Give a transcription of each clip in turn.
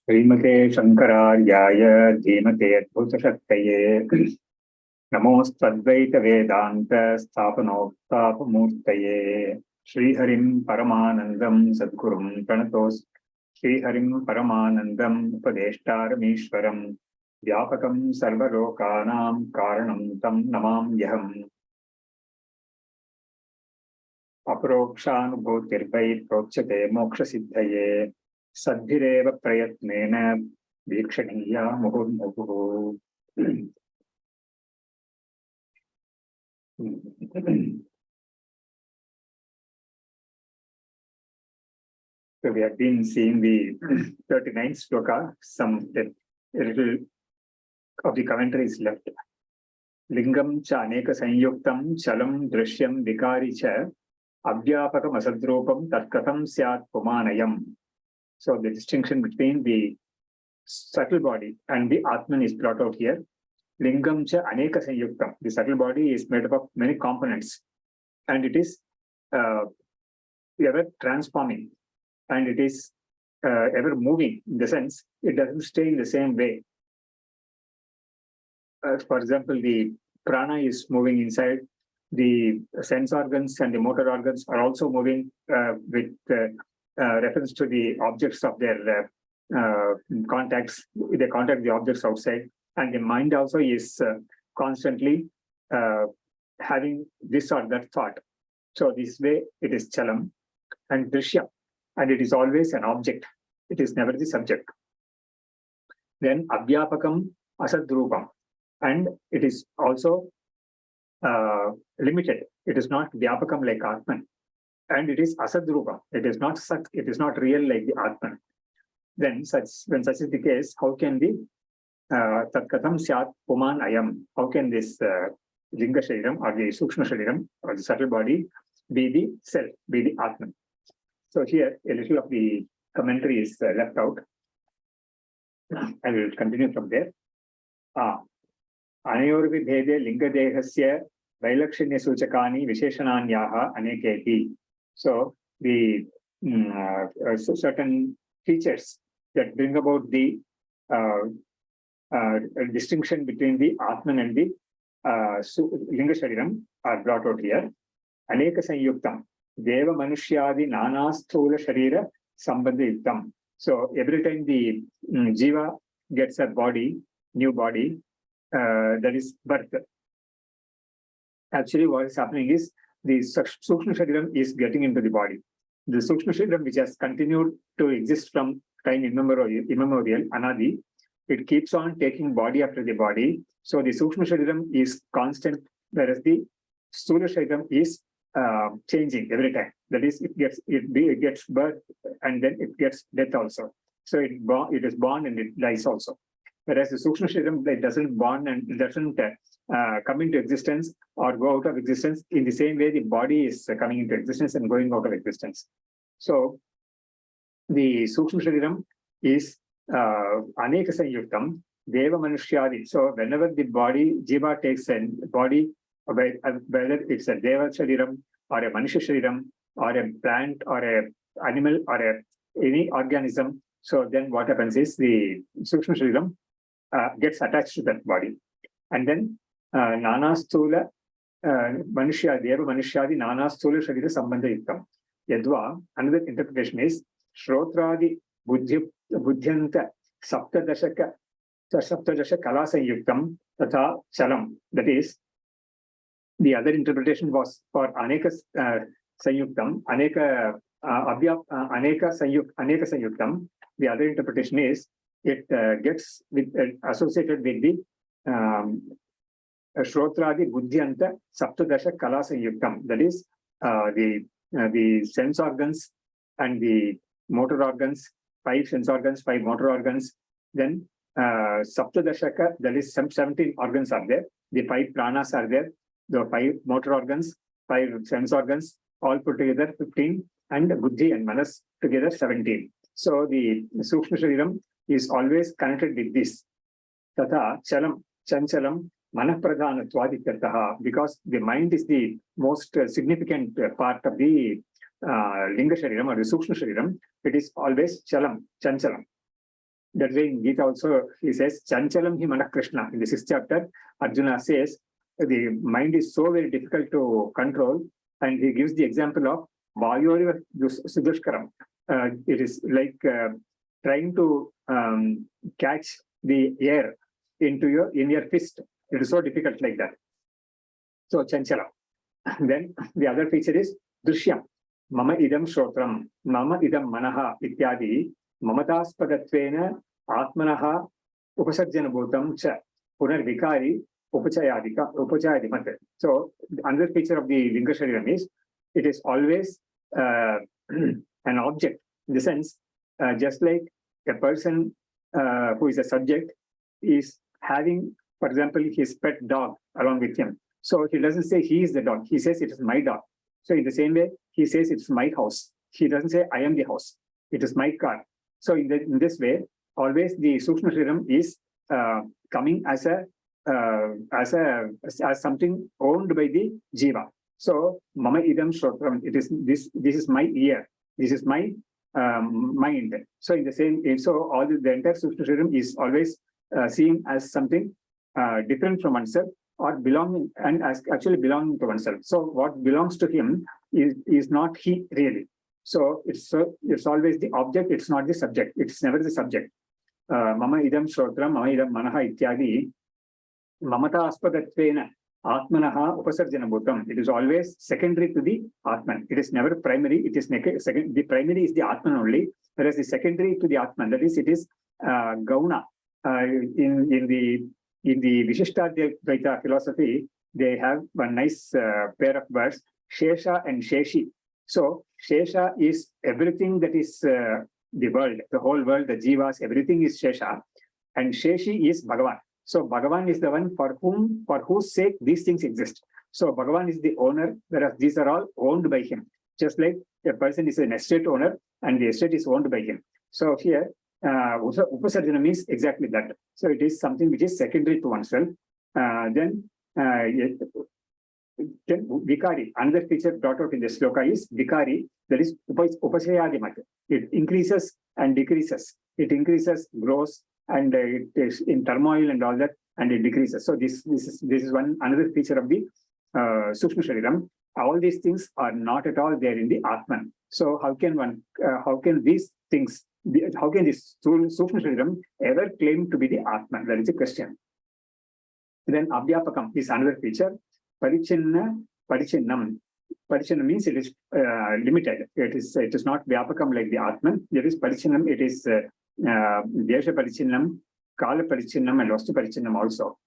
श्रीमते शंकरार्याय धीमते अद्भुतशक्तये नमोऽस्त्वद्वैत वेदांत स्थापनोत्थापमूर्तये श्रीहरिं परमानन्दं सद्गुरुं प्रणतोऽस्मि श्रीहरिं परमानन्दम् उपदेष्टारमीश्वरं व्यापकं सर्वलोकानां कारणं तं नमाम्यहम् अपरोक्षानुभूतिर्वै प्रोच्यते मोक्षसिद्धये सद्भिरेव प्रयत्नेन वीक्षणीया मुहुर्मुहुः। So we have been seeing the 39th sloka. A little of the commentary is left. Lingam cha aneka sanyuktam chalam drishyam vikari cha abhyapakam asadrupam tatkatam syat pumanayam. So the distinction between the subtle body and the Atman is brought out here. Lingam cha aneka sanyuktam. The subtle body is made up of many components, and it is ever transforming, and it is ever moving. In the sense, it doesn't stay in the same way. For example, the prana is moving inside. The sense organs and the motor organs are also moving with reference to the objects of their contacts. They contact the objects outside, and the mind also is constantly having this or that thought. So this way it is chalam and drishya, and it is always an object. It is never the subject. Then abhyapakam asadrupam, and it is also limited. It is not vyapakam like Atman, and it is asadrupa. It is not such. It is not real like the Atman. Then when such is the case, how can the tatkatam syat puman ayam? How can this linga shariram or the sukshma shariram or the subtle body be the self, be the Atman? So here a little of the commentary is left out. I will continue from there. Anayorvi bhede linga dehasya vailakshanya suchakani visheshananyaha aneketi. So the certain features that bring about the distinction between the Atman and the linga shariram are brought out here. Aneka sanyuktam deva manushyadi nana sthula sharira sambandha yuktam. So every time the jiva gets a body, new body, that is birth. Actually, what is happening is the sukshma shariram is getting into the body. The sukshma shariram, which has continued to exist from time immemorial, anadi, it keeps on taking body after the body. So the sukshma shariram is constant, whereas the sthula shariram is changing every time. That is, it gets birth and then it gets death also. So it is born and it dies also. Whereas the sukshma shariram, it doesn't born and it doesn't come into existence or go out of existence in the same way the body is coming into existence and going out of existence. So the sukshma shariram is aneka sanyuktam deva manushyadi. So whenever the body, jiva takes a body, whether it's a deva shariram or a manusha shariram or a plant or a animal or any organism, so then what happens is the sukshma shariram gets attached to that body. And then nana sthula manushya deva manushyadi nana sthula sharira sambandha yuktam. Yadva, another interpretation is shrotradi buddhyanta saptadashaka kalasa yuktam tatha chalam. That is, the other interpretation was for aneka sanyuktam, aneka sanyuktam. The other interpretation is it gets associated with the shrotradi buddhyanta saptadasha kalasa yuktam. That is, the sense organs and the motor organs, 5 sense organs, 5 motor organs. Then saptadashaka, that is 17 organs are there. The 5 pranas are there. The 5 motor organs, 5 sense organs, all put together 15, and buddhi and manas together 17. So the sukshma shariram is always connected with this. Tata chalam, chanchalam, manapradhanatvad, because the mind is the most significant part of the linga shariram or the sukshma shariram. It is always chalam, chanchalam. That way in Gita also, he says, Chanchalam hi Mana Krishna. In the 6th chapter, Arjuna says, the mind is so very difficult to control, and he gives the example of Vayoriva Sudushkaram. It is like trying to catch the air in your fist. It is so difficult like that. So Chanchalam. Then the other feature is Drishyam. Mama idam shrotram, mama idam manaha ityadi, mamataspadattvena atmanaha upasarjanabhutam cha punar vikari upachayadimat. So another feature of the Linga Shariram is it is always an object, in the sense, just like a person who is a subject is having, for example, his pet dog along with him. So he doesn't say he is the dog, he says it is my dog. So in the same way, he says it's my house. He doesn't say I am the house, it is my car. So in this way, always the Sukshma Shariram is coming as something owned by the Jiva. So Mama idam shrotram, it is this is my ear, this is my mind. So in the same, so all the entire Sukshma Shariram is always seen as something different from oneself, or belonging, and as actually belonging to oneself. So what belongs to him is not he really. So it's always the object, it's not the subject, it's never the subject. Mama idam shrotram, mama idam manaha ityadi, mamata aspadattvena atmanaha upasarjanabhutam. It is always secondary to the Atman. It is never primary, it is second. The primary is the Atman only, whereas the secondary to the Atman, that is, it is Gauna. In the Vishishtadvaita philosophy, they have one nice pair of words, Shesha and Sheshi. So Shesha is everything that is the world, the whole world, the Jivas, everything is Shesha. And Sheshi is Bhagavan. So Bhagavan is the one for whose sake these things exist. So Bhagavan is the owner, whereas these are all owned by him. Just like a person is an estate owner and the estate is owned by him. So here, Upasarjana means exactly that. So it is something which is secondary to oneself. Then Vikari, another feature brought out in the sloka is Vikari, that is Upasayadimat. It increases and decreases. It increases, grows, and it is in turmoil and all that, and it decreases. So this is another feature of the Sukshma Shariram. All these things are not at all there in the Atman. So how can these things, how can this Sukshma Shariram ever claim to be the Atman? That is a question. Then Abhyapakam is another feature. Parichinna, Parichinnam. Parichinnam means it is limited. It is not Vyapakam like the Atman. There is Parichinnam, it is Desha Parichinnam, Kala Parichinnam, and Vastu Parichinnam also.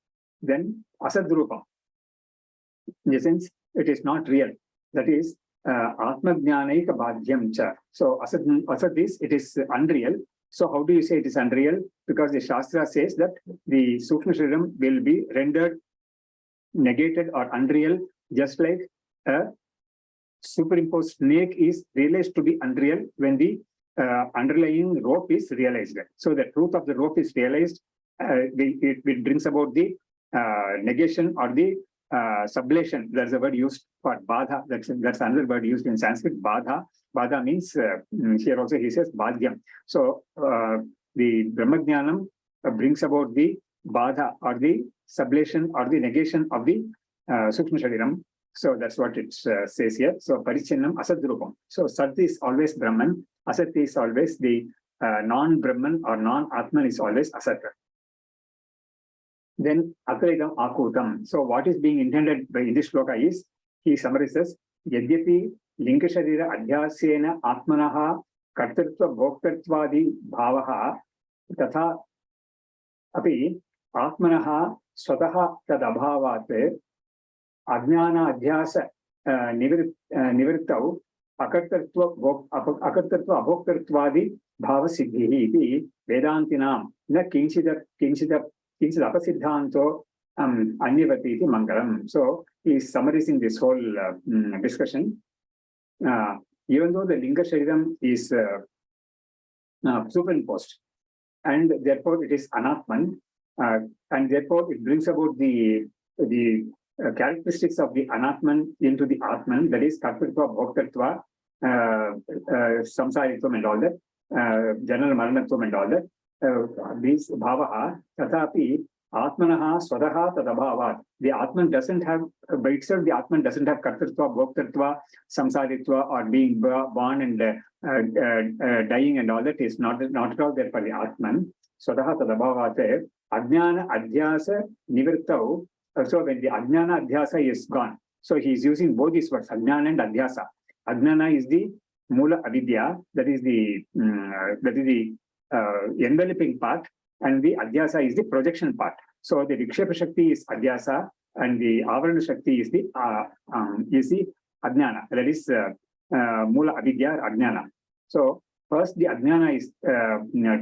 Then Asadrupam. In the sense, it is not real. That is Atma Jnanaika Bhadyam cha. So Asad is, it is unreal. So how do you say it is unreal? Because the Shastra says that the Sukshma Shariram will be rendered negated or unreal, just like a superimposed snake is realized to be unreal when the underlying rope is realized. So the truth of the rope is realized, it brings about the negation or the sublation. There's a word used for badha. That's another word used in Sanskrit, badha. Badha means, here also he says badhyam. So the Brahmajnanam brings about the badha or the sublation or the negation of the Sukshma Shariram. So that's what it says here. So Parichinnam Asadrupam. So Sat is always Brahman, Asat is always the non-Brahman or non-Atman is always Asat. Then Akaridam Akutam. So what is being intended by this shloka is, he summarizes, Yadyapi Linga Sharira Adhyasena Atmanaha Kartartva Bhoktartvadi Bhavaha Tatha Api Atmanaha Swataha Tad Abhavat Ajnana Adhyasa Nivrittau Akartartva Abhoktartvadi Bhava Siddhihi iti Vedantinam Na Kinchida Apasiddhanto Anyavatiti Mangalam. So he is summarizing this whole discussion. Even though the Linga Shariram is superimposed, and therefore it is Anatman, and therefore it brings about the characteristics of the Anatman into the Atman, that is Kartartva, Bhoktartva, Samsaritvam and all that, General Maranatvam and all that. these bhavaha, tatapi atmanaha swadaha tadabhavat. The Atman doesn't have, by itself, the Atman doesn't have kartatva, bhoktatva, samsaritva, or being born and dying and all that is not at all there for the Atman. Swadaha tadabhavat, ajnana adhyasa nivirtau. So when the ajnana adhyasa is gone, so he is using both these words, ajnana and adhyasa. Ajnana is the mula avidya, that is the enveloping part, and the adhyasa is the projection part. So the vikshepa shakti is adhyasa, and the avarana shakti is the ajnana, that is mula avidya or ajnana. So first the ajnana is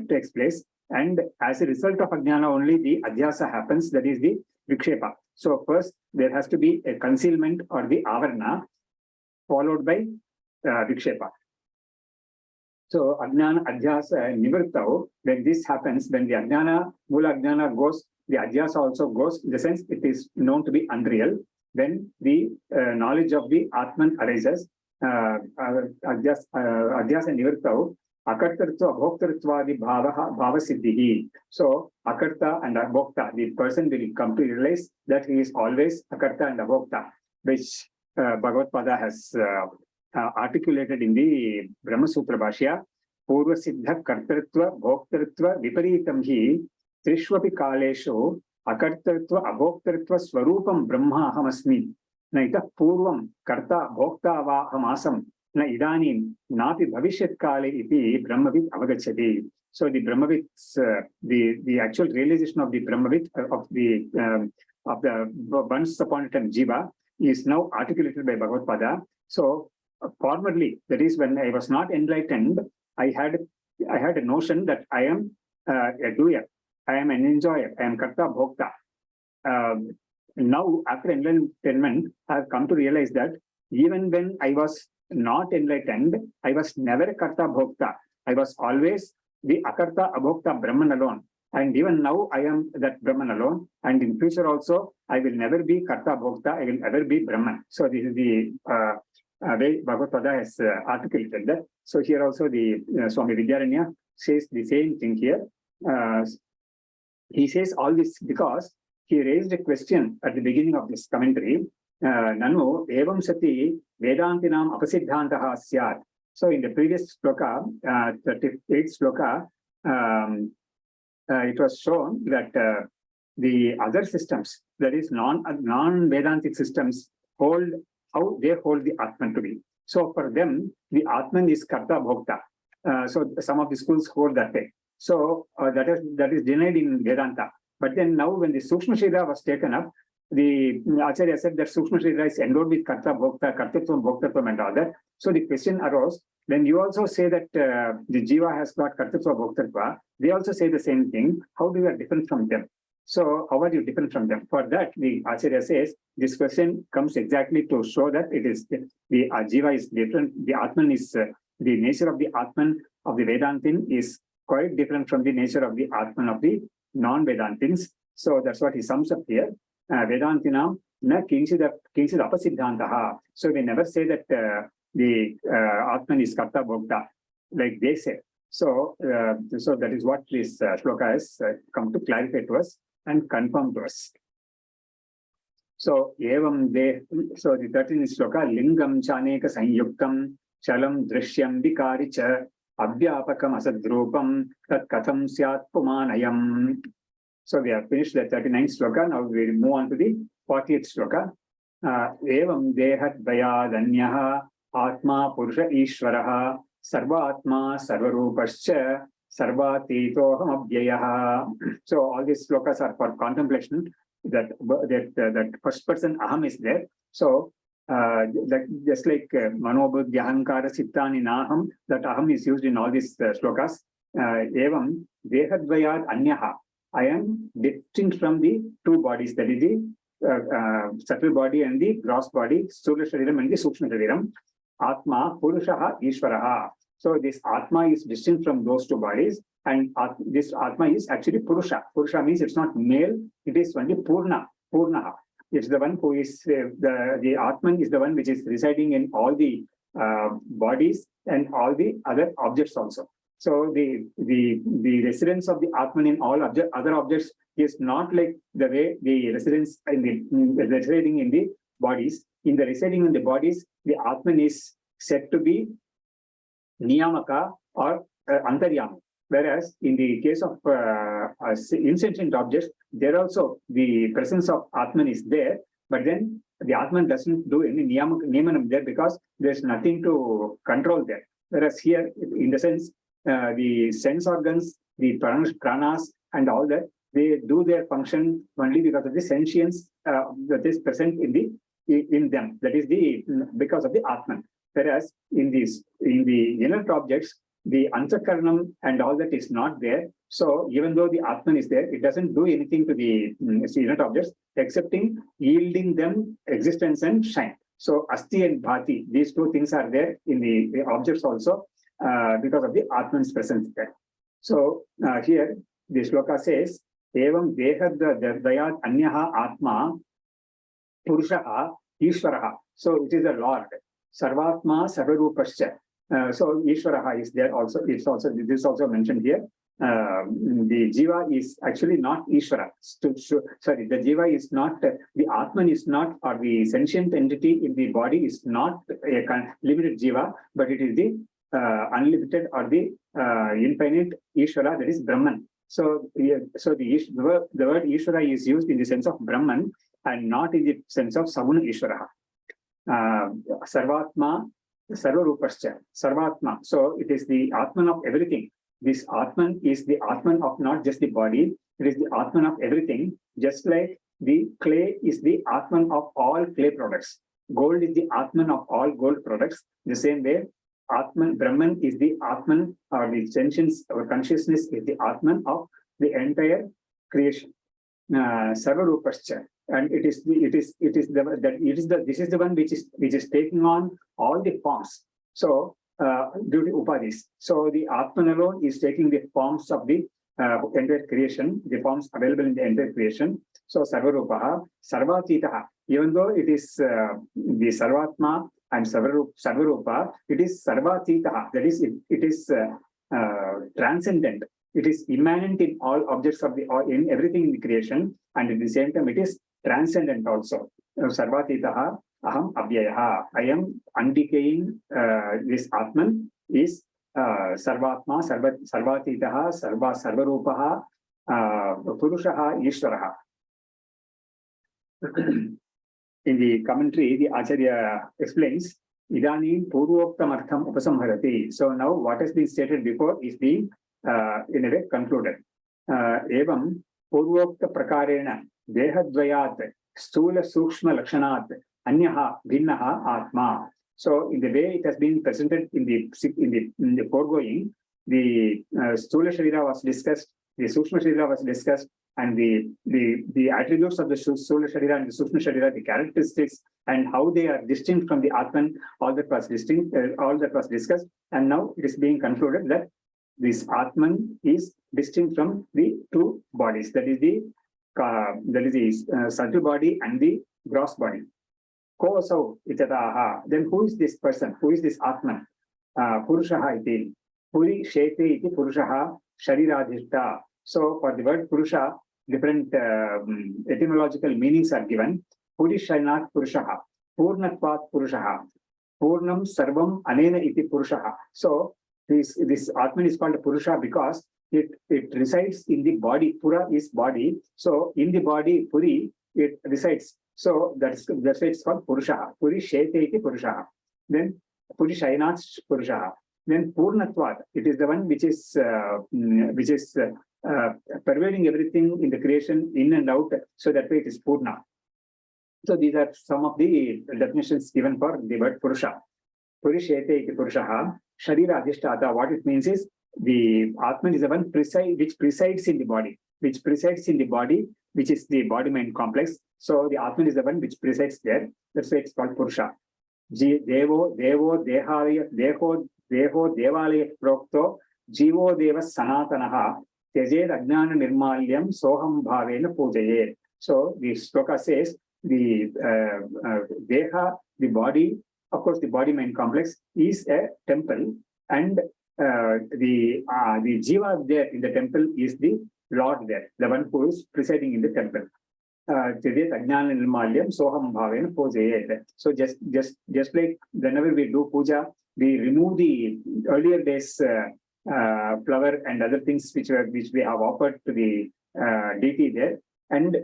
takes place, and as a result of ajnana only the adhyasa happens, that is the vikshepa. So first there has to be a concealment or the avarana, followed by vikshepa. So ajnana adhyasa nivartau, when this happens, when the ajnana, mula ajnana goes, the adhyasa also goes, in the sense it is known to be unreal. When the knowledge of the Atman arises, adhyasa nivartau, akartartva abhoktartvadi bhava siddhihi. So akarta and abhokta, the person will come to realize that he is always akarta and abhokta, which Bhagavad Pada has articulated in the Brahma Sutra Bhashya. Purva siddha kartartva bhoktartva viparitam hi trishvapi kaleshu akartartva abhoktartva swarupam brahma ahamasmi na ita purvam karta bhokta va ahamasam na idanim napi bhavishyat kale iti brahmavid avagachyati. So the brahmavid's the actual realization of the brahmavid of the once upon a time jiva is now articulated by Bhagavad Pada. So formerly, that is when I was not enlightened, I had a notion that I am a doer, I am an enjoyer, I am karta bhokta. Now, after enlightenment, I have come to realize that even when I was not enlightened, I was never a karta bhokta. I was always the akarta abhokta Brahman alone. And even now, I am that Brahman alone. And in future also, I will never be karta bhokta, I will never be Brahman. So this is the way Bhagavad Pada has articulated that. So here also the Swami Vidyaranya says the same thing here. He says all this because he raised a question at the beginning of this commentary. Nanu evam sati vedantinam apasiddhantaha syat. So in the previous sloka, 38th sloka, it was shown that the other systems, that is non-Vedantic systems, hold how they hold the Atman to be. So for them, the Atman is karta bhokta. So some of the schools hold that way. So that is denied in Vedanta. But then now when the Sukshma Shrira was taken up, the Acharya said that Sukshma Shrira is endowed with karta bhokta, kartatvam, bhoktatvam and all that. So the question arose, when you also say that the jiva has got kartatva, bhoktatva, they also say the same thing. How do you are different from them? So how are you different from them? For that, the Acharya says, this question comes exactly to show that it is the jiva is different. The Atman is, the nature of the Atman of the Vedantin is quite different from the nature of the Atman of the non-Vedantins. So that's what he sums up here. Vedantinam na kinchid apasiddhantaha. So we never say that the Atman is karta bhokta, like they say. So, so that is what this shloka has come to clarify to us and confirm to us. So, evam de, so the 13th shloka, lingam chaneka sanyuktam, chalam drishyam vikaricha, abhyapakam asadrupam, tat katham syat pumanayam. So we have finished the 39th shloka. Now we will move on to the 40th shloka. Evam dehat dvayadanyaha atma purusha ishvaraha sarvatma sarvarupascha sarvatitoham abhyayaha. So all these shlokas are for contemplation. That first person aham is there. So just like manobudhi ahankara sittani naham, that aham is used in all these shlokas. Evam dehadvayad anyaha. I am distinct from the two bodies, that is the subtle body and the gross body, Sthula Shariram and the Sukshma Shariram. Atma Purushaha Ishvaraha. So this Atma is distinct from those two bodies, and this Atma is actually Purusha. Purusha means it's not male, it is only Purnaha. It's the one who is, the Atman is the one which is residing in all the bodies and all the other objects also. So the residence of the Atman in all other objects is not like the way the residence in the residing in the bodies. In the residing in the bodies, the Atman is said to be Niyamaka or Antaryami. Whereas in the case of insentient objects, there also the presence of Atman is there, but then the Atman doesn't do any niyamanam there because there's nothing to control there. Whereas here, in the sense, the sense organs, the pranas, and all that, they do their function only because of the sentience that is present in them. That is because of the Atman. Whereas in the inert objects, the antakaranam and all that is not there. So even though the Atman is there, it doesn't do anything to the inert objects, excepting yielding them existence and shine. So asti and bhati, these two things are there in the objects also because of the Atman's presence there. So here the shloka says, evam dehadayat anyaha atma purushaha ishvaraha. So it is the Lord. Sarvatma sarvarupascha. So Ishvaraha is there also. This is also mentioned here. The Jiva is actually not Ishvara. Sorry, the Jiva is not, the Atman is not, or the sentient entity in the body is not a limited Jiva, but it is the unlimited or the infinite Ishvara, that is Brahman. So the word Ishvara is used in the sense of Brahman and not in the sense of Saguna Ishvara. Sarvatma Sarvarupascha, Sarvatma. So it is the Atman of everything. This Atman is the Atman of not just the body, it is the Atman of everything, just like the clay is the Atman of all clay products. Gold is the Atman of all gold products. The same way, Atman, Brahman is the Atman, or the sentience or consciousness is the Atman of the entire creation. Sarvarupascha. And this is the one which is taking on all the forms. So due to upadhis. So the Atman alone is taking the forms of the entire creation, the forms available in the entire creation. So Sarvarupaha, Sarvatitaha. Even though it is the Sarvatma and Sarvarupa, it is Sarvatitaha. That is, it is transcendent. It is immanent in all objects of in everything in the creation, and at the same time it is transcendent also. Sarvatitaha aham abhyayaha. I am undecaying. This Atman is Sarvatma, Sarvatitaha, Sarvarupaha, Purushaha, Ishvaraha. In the commentary, the Acharya explains, Idani Purvoktam Artham Upasamharati. So now what has been stated before is being in a way concluded. Evam Purvokta Prakarena Dehadvayat Stula Sukshma Lakshanat Anyaha Bhinnaha Atma. So in the way it has been presented in the foregoing, the Stula Sharira was discussed, the Sukshma Sharira was discussed, and the attributes of the Stula Sharira and the Sukshma Sharira, the characteristics and how they are distinct from the Atman, all that was discussed, and now it is being concluded that this Atman is distinct from the two bodies, that is the subtle body and the gross body. Ko asau itadaha. Then who is this person? Who is this Atman? Purushaha iti. Puri shete iti Purushaha Shariradhishta. So for the word Purusha, different etymological meanings are given. Puri Shainat Purushaha. Purnatvat Purushaha. Purnam Sarvam Anena iti Purushaha. So this Atman is called Purusha because it resides in the body. Pura is body. So in the body, Puri, it resides. So that's why it's called Purusha. Puri Shete iti Purusha. Then Puri Shainat Purusha. Then Purnatvat, it is the one which is pervading everything in the creation, in and out. So that way it is Purna. So these are some of the definitions given for the word Purusha. Puri Shete iti Purushaha. Sharira Adhishtata, what it means is the Atman is the one which presides in the body, which is the body-mind complex. So the Atman is the one which presides there. That's why it's called Purusha. Devo Devalaya Prokto, Jivo Deva Sanatanaha, Tejed Ajnana Nirmalyam Soham Bhavena Pujaye. So the shloka says the Deha, the body, of course, the body-mind complex is a temple, and the Jiva there in the temple is the Lord there, the one who is presiding in the temple. So just like whenever we do puja, we remove the earlier days flower and other things which we have offered to the deity there, and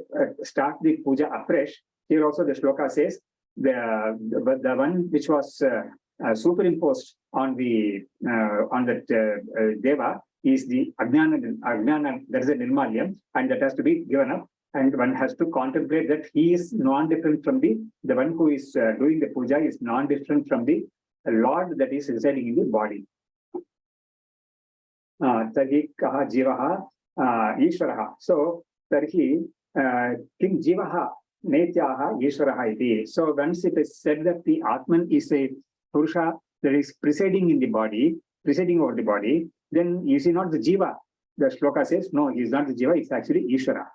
start the puja afresh. Here also the shloka says the one which was superimposed on that deva is the ajnana, that is a nirmalyam, and that has to be given up. And one has to contemplate that he is non-different from the one who is doing the puja is non-different from the Lord that is residing in the body. Tarhi kaha jivaha ishvaraha. So tarhi kim jivaha netyaha ishvaraha iti. So once it is said that the Atman is a Purusha that is presiding in the body, presiding over the body, then you see not the Jiva. The shloka says, no, he is not the Jiva, it's actually Ishvara.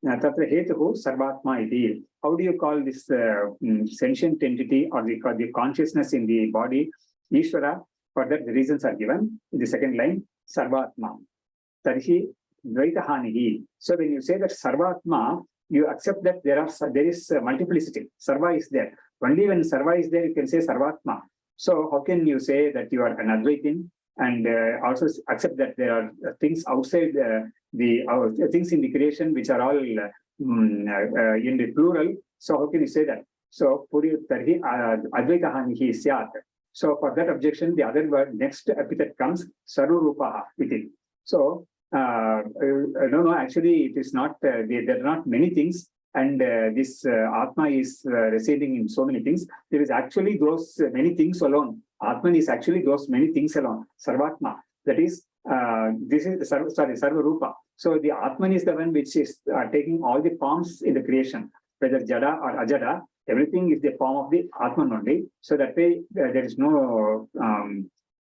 Tatra hetuhu sarvatma iti. How do you call this sentient entity or the consciousness in the body Ishvara? For that, the reasons are given in the second line, sarvatma. Tarhi dvaita hanihi. So when you say that sarvatma, you accept that there is multiplicity. Sarva is there. Only when sarva is there, you can say sarvatma. So how can you say that you are an Advaitin and also accept that there are things outside things in the creation which are all in the plural? So how can you say that? So Puri Tarhi Advaita Hanihi Syat. So for that objection, the other word next epithet comes Sarurupaha with it. So no, actually it is not. There are not many things, and this Atma is residing in so many things. There is actually those many things alone. Atman is actually those many things alone. Sarvatma. That is, this is Sarvarupa. So the Atman is the one which is taking all the forms in the creation, whether Jada or Ajada. Everything is the form of the Atman only. So that way there is no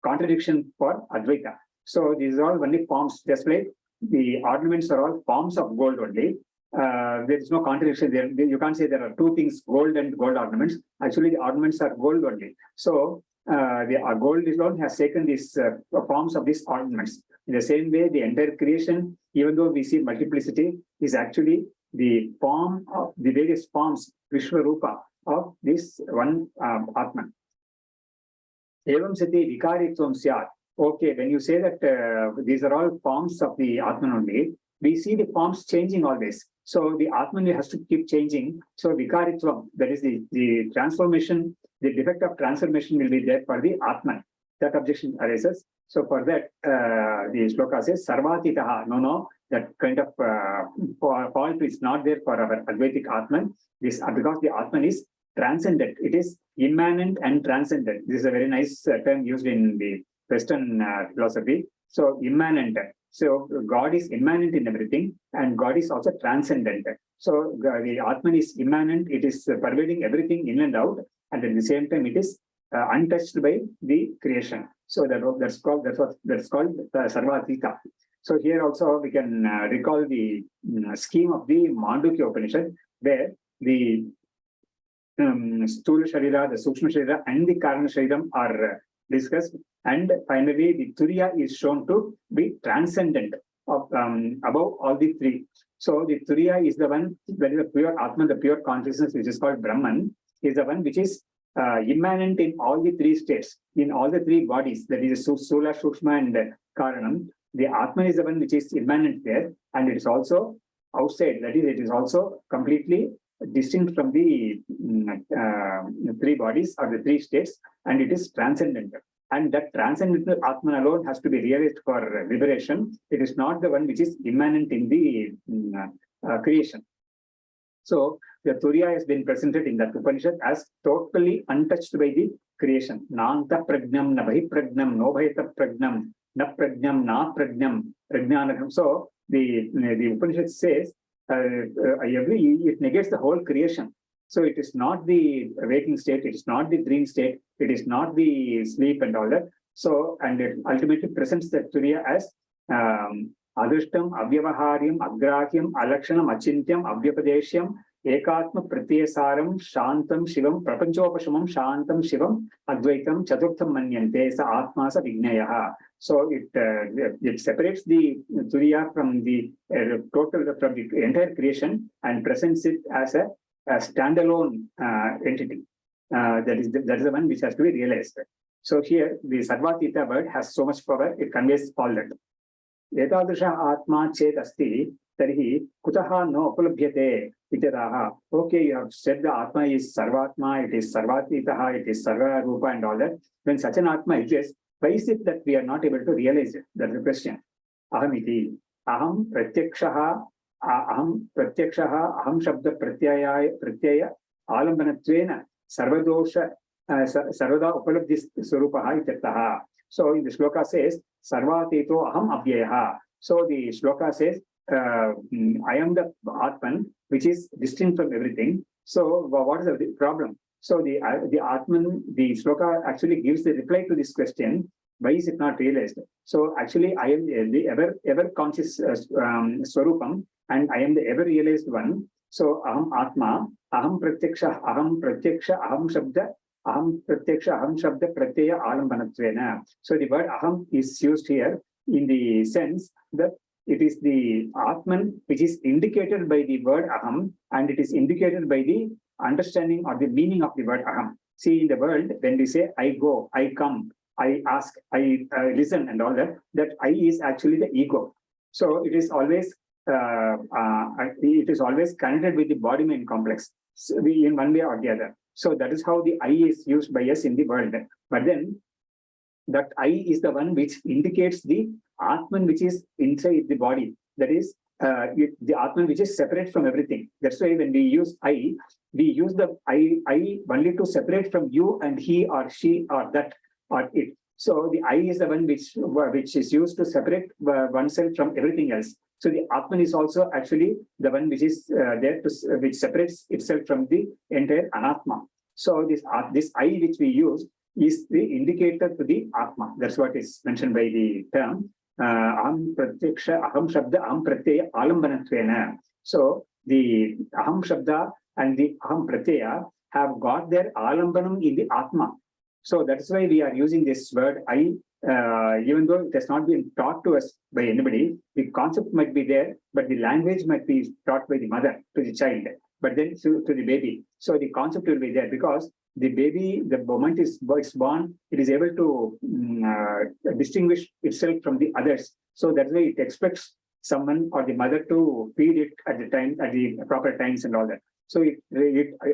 contradiction for Advaita. So these are all only forms, just like the ornaments are all forms of gold only. There is no contradiction there. You can't say there are two things, gold and gold ornaments. Actually, the ornaments are gold only. So the gold is alone has taken these forms of these ornaments. In the same way, the entire creation, even though we see multiplicity, is actually the form of the various forms, Vishwarupa, of this one Atman. Evam sati vikaritvam syat. Okay, when you say that these are all forms of the Atman only, we see the forms changing always. So the Atman has to keep changing. So vikaritvam, that is the transformation, the defect of transformation will be there for the Atman. That objection arises. So for that, the shloka says, sarvatitaha. No, that kind of fault is not there for our Advaitic Atman. This because the Atman is transcendent. It is immanent and transcendent. This is a very nice term used in the Western philosophy. So immanent. So God is immanent in everything, and God is also transcendent. So the Atman is immanent. It is pervading everything in and out, and at the same time, it is untouched by the creation. So that's called Sarvatita. So here also we can recall the scheme of the Mandukya Upanishad, where the Sthula Sharira, the Sukshma Sharira, and the Karana Shariram are discussed, and finally the Turiya is shown to be transcendent of above all the three. So the Turiya is the one that is the pure Atman, the pure consciousness, which is called Brahman, is the one which is immanent in all the three states, in all the three bodies, that is Sula, Sukshma, and Karanam. The Atman is the one which is immanent there, and it is also outside, that is, it is also completely distinct from the three bodies or the three states, and it is transcendental. And that transcendental Atman alone has to be realized for liberation. It is not the one which is immanent in the creation. So the Turiya has been presented in that Upanishad as totally untouched by the creation. Nanta pragnam, na bhi pragnam, no bhayata pragnam, na pragnam, na pragnam, prajnanam. So the Upanishad says it negates the whole creation. So it is not the waking state, it is not the dream state, it is not the sleep and all that. So, and it ultimately presents the Turiya as Adrishtam, Avyavaharyam, Agrahyam, Alakshanam, Achintyam, Avyapadeshyam, ekatma pratyasaram shantam shivam prapanchopashamam shantam shivam advaitam chaturtham manyante sa atma sa vignayaha. So it separates the turiya from the total, from the entire creation, and presents it as a standalone entity. That is the one which has to be realized. So here the Sarvatita word has so much power, it conveys all that. Etadrisha atma chet asti tarhi kutaha no upalabhyate itadaha. Okay, you have said the atma is sarvatma, it is sarvatitaha, it is sarva rupa and all that. When such an atma exists, why is it that we are not able to realize it? That's the question. Ahamiti, aham pratyakshaha, aham shabda pratyaya alambanattvena sarvadosha sarvada upalabdhi swarupaha ityarthaha. So in the shloka says sarvateto aham abhyayaha. So the shloka says I am the Atman which is distinct from everything. So what is the problem? So the Atman, the shloka actually gives the reply to this question. Why is it not realized? So actually I am the ever conscious swarupam, and I am the ever realized one. So aham atma, aham pratyaksha, aham shabda pratyaya alambanattvena. So the word aham is used here in the sense that it is the Atman which is indicated by the word aham, and it is indicated by the understanding or the meaning of the word aham. See, in the world, when we say I go, I come, I ask, I listen and all that, that I is actually the ego. So it is always connected with the body-mind complex, so in one way or the other. So that is how the I is used by us in the world. But then that I is the one which indicates the Atman which is inside the body. That is the Atman which is separate from everything. That's why when we use I, we use the I only to separate from you and he or she or that or it. So the I is the one which is used to separate oneself from everything else. So the Atman is also actually the one which is there to which separates itself from the entire Anatma. So this I which we use is the indicator to the Atma. That's what is mentioned by the term aham pratyaksha, aham shabda, aham pratyaya alambanattvena. So the aham shabda and the aham pratyaya have got their alambanam in the Atma. So that's why we are using this word I, even though it has not been taught to us by anybody. The concept might be there, but the language might be taught by the mother to the child, but then to the baby. So the concept will be there because the baby, the moment it's born, it is able to distinguish itself from the others. So that's why it expects someone or the mother to feed it at the proper times and all that. So it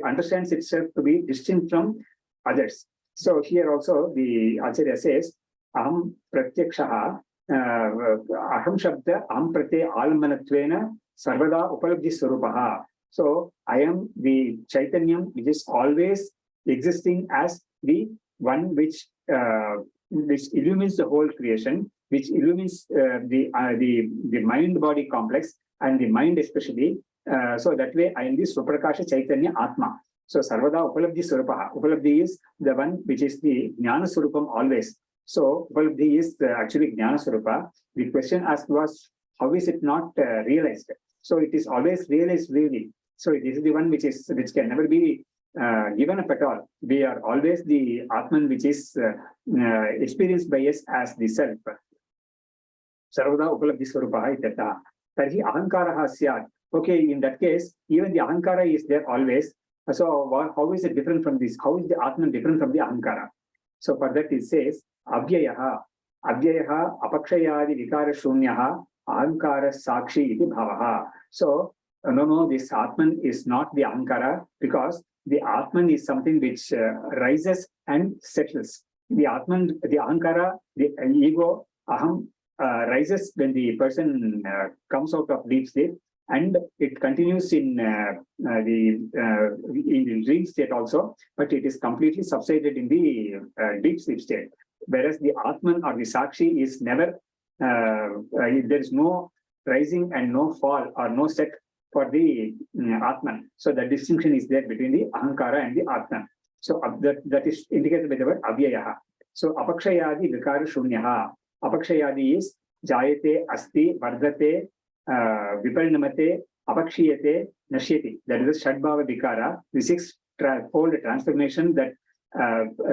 understands itself to be distinct from others. So here also the Acharya says, aham pratyakshaha, aham shabda, aham pratyaya alambanattvena sarvada upalabdhi swarupaha. So I am the Chaitanyam which is always existing as the one which illumines the whole creation, which illumines the mind-body complex and the mind especially. So that way I am the Swaprakasha Chaitanya Atma. So Sarvada Upalabdhi Swarupaha. Upalabdhi is the one which is the Jnana Swarupam always. So Upalabdhi is actually Jnana Swarupa. The question asked was, how is it not realized? So it is always realized really. So this is the one which can never be given up at all. We are always the Atman which is experienced by us as the self. Sarvada Upalabdhi Swarupaha ityartha. Tarhi ahankaraha syat. Okay, in that case, even the ahankara is there always. So how is it different from this? How is the Atman different from the ahankara? So for that it says, abhyayaha apakṣayādi vikāra shunyaha ahankara sakshi iti bhavaha. So no, this Atman is not the ahankara, because the Atman is something which rises and settles. The Atman, the ahankara, the ego, aham, rises when the person comes out of deep sleep, and it continues in the dream state also, but it is completely subsided in the deep sleep state. Whereas the Atman or the Sakshi is never, there is no rising and no fall or no set for the Atman. So the distinction is there between the Ahankara and the Atman. So that is indicated by the word Abhyayaha. So Apakṣayādi Vikāra Shunyaha. Apakṣayādi is Jayate, Asti, Vardate, Viparinamate, apakshiyate, nashyati. That is the Shadbhava Vikara, the six-fold transformation that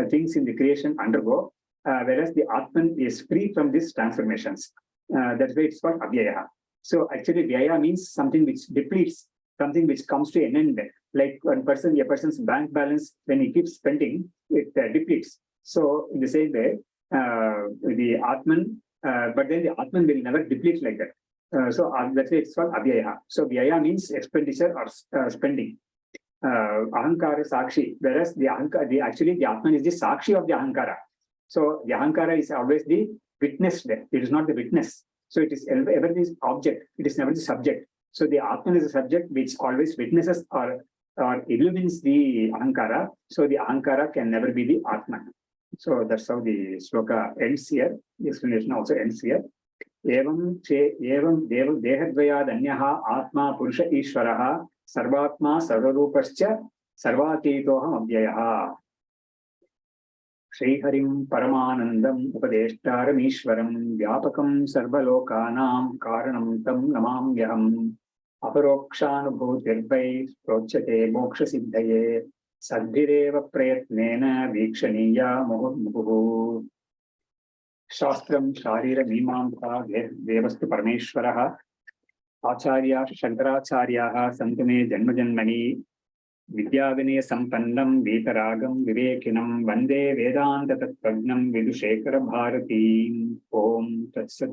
things in the creation undergo, whereas the Atman is free from these transformations. That's why it's called Avyaya. So actually, Vyaya means something which depletes, something which comes to an end. Like a person's bank balance, when he keeps spending, it depletes. So in the same way, the Atman, but then the Atman will never deplete like that. So that's why it's called Avyaya. So Vyaya means expenditure or spending. Ahankara Sakshi, whereas actually the Atman is the Sakshi of the Ahankara. So the Ahankara is always the witness there. It is not the witness. So it is ever the object. It is never the subject. So the Atman is a subject which always witnesses or illumines the Ahankara. So the Ahankara can never be the Atman. So that's how the sloka ends here. The explanation also ends here. Evam dehadvayad anyaha atma purusha ishvaraha sarvatma sarvarupascha sarvatitoham avyayaha. Shri Harim Paramanandam Upadeshtaram Ishwaram Vyapakam Sarvalokanam Karanam Tam Namamyaham Aparokṣānubhūti Prochate Moksha Siddhaye Sadbhireva Prayatnena Vikshaniya Muhurmuhu. Shastram Sharira Mimamsa Devastu Parameshwaraha Acharya Shankaracharya Santane Janmajanmani Vidyagane Sampannam Vitaragam Vivekinam Vande Vedanta Tattvagnam Vidushekara Bharati. Om Tat Sat.